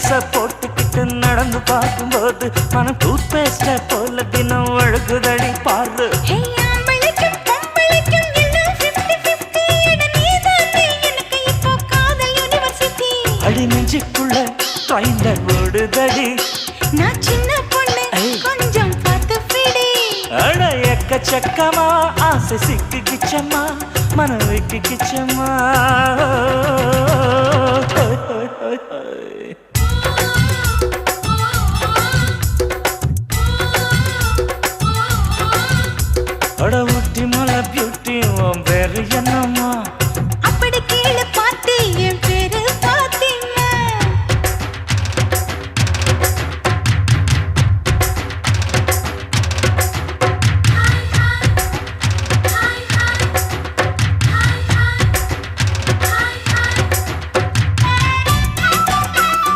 ட்ரெஸ்ஸ போட்டுக்கிட்டு நடந்து பார்க்கும்போது மனம் டூத் பேஸ்ட போல தினம் அழுகுதடி பாரு. அடி நெஞ்சுக்குள்ள ட்ரைலர் ஓடுதடி. நான் சின்ன பொண்ணு கொஞ்சம் பார்த்து பிடி. அட எக்கச்சக்கமா ஆசை சிக்கிச்சம்மா மனம் வைக்கிச்சம்மா.